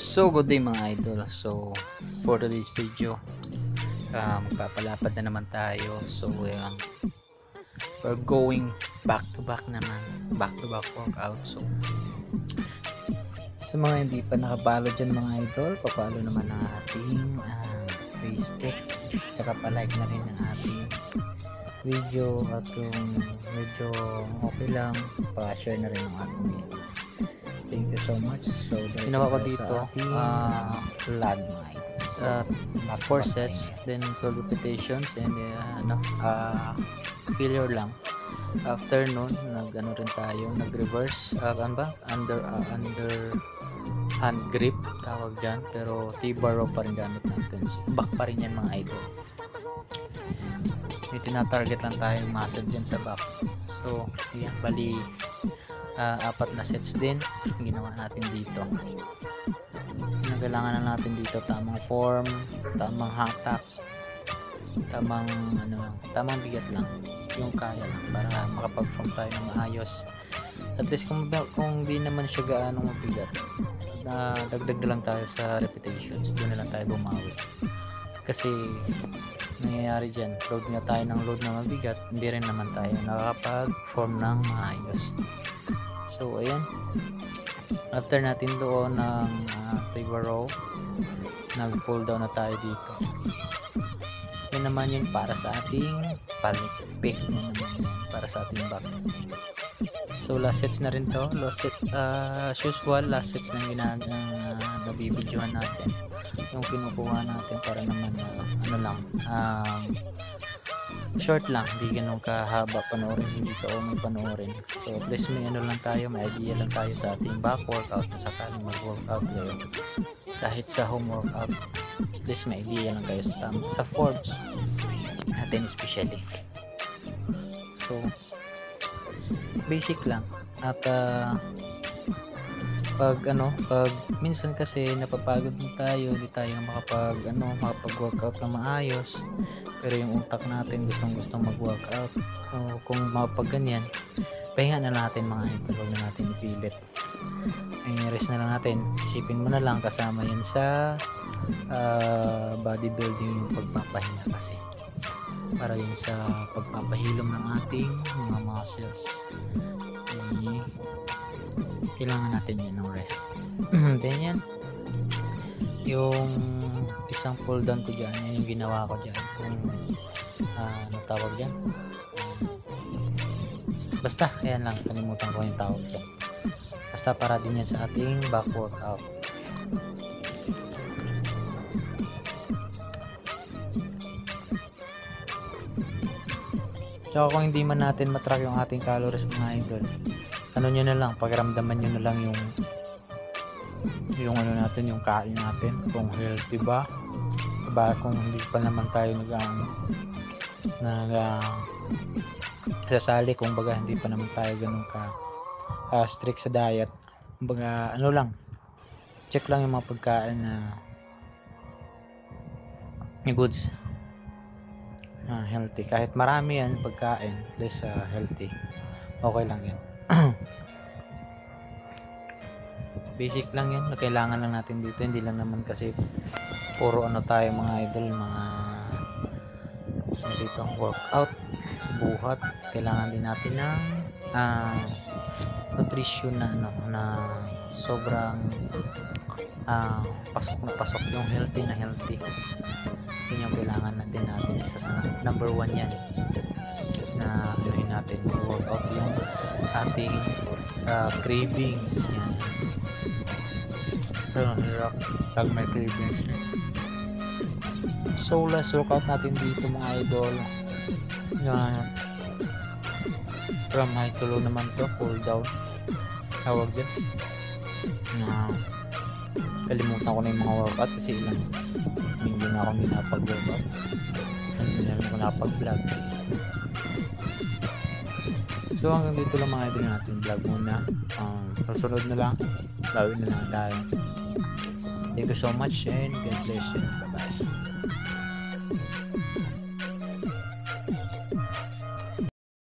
So good day mga idol. So for today's video, magpapalapad na naman tayo. So we're going back to back naman, back to back workout. So sa mga hindi pa nakapalo dyan mga idol, papalo naman ang ating Facebook, tsaka pa-like na rin ang ating video, at kung medyo okay lang, pa-share na rin ang ating video. Thank you so much. So ginawa ko dito lag 4 sets, then 12 repetitions, and failure lang. After nun, nag-ano rin tayo, nag-reverse under hand grip tawag dyan, pero T-bar row pa rin gamit natin. So back pa rin yan mga idol. May tinatarget lang tayong muscle dyan sa back. So yan, bali 4 na sets din ginawa natin dito. Kailangan na natin dito tamang form, tamang hatak, tamang bigat lang, yung kaya lang para makapag-form tayo ng maayos. At least kung di naman siya gaano mabigat, dagdag na lang tayo sa repetitions, doon na lang tayo bumawi. Kasi nangyayari dyan, load nga tayo ng load na mabigat, hindi rin naman tayo nakakapag-form ng maayos. So ayan, after natin doon ng T-bar row, nag-pull down na tayo dito. Yan naman yun para sa ating palikpik, para sa ating back. So last sets na rin to, last set, as usual, last sets na nabibidyohan natin, yung kinukuha natin para naman short lang, hindi ganun kahaba panoorin, hindi ka may panoorin. So at least may lang tayo, may idea lang tayo sa ating back workout kung sakaling mag-workout kayo, kahit sa home workout, at least may idea lang kayo sa forms natin especially. So basic lang. At pag minsan kasi napapagod din tayo, hindi tayo makapag-workout na maayos, pero yung utak natin gustong mag-workout. So kung mapag ganyan, pahinga na natin mga idol, huwag na natin ipilit. Rest na lang natin, isipin mo na lang kasama yan sa bodybuilding, yung pagpapahinga, kasi para yun sa pagpapahilom ng ating mga muscles. Kailangan natin yan ng rest. Then yan, yung isang pull down ko dyan, yan yung ginawa ko dyan, yung tawag dyan, basta ayan lang, kalimutan ko yung tawag dyan, basta para din yan sa ating back workout. Tsaka kung hindi man natin matrack yung ating calories mga idol, nyo na lang, pagramdaman nyo na lang yung natin, yung kain natin, kung healthy ba, kung hindi pa naman tayo sasali, kung baga hindi pa naman tayo ganun strict sa diet. Baga lang, check lang yung mga pagkain na goods, healthy, kahit marami yan pagkain, less healthy, okay lang yan. Basic lang yan, kailangan lang natin dito, hindi lang naman kasi puro tayo mga idol, mga dito workout, buhat. Kailangan din natin ng nutrition na sobrang pasok na pasok, yung healthy na healthy. Yun yung kailangan natin sa number 1 yan, na natin workout yung ating cravings yan. Hirap pag may cravings. So last workout natin dito mga idol, from high to low naman to, pull down tawag dyan. Kalimutan ko na yung mga workout kasi ilang hindi na ako napag-workout, hindi na ako napag-vlog. So hanggang dito lang mga idol natin vlog muna. Susunod na lang, lawin na lang tayo. Thank you so much and God bless you. Bye bye.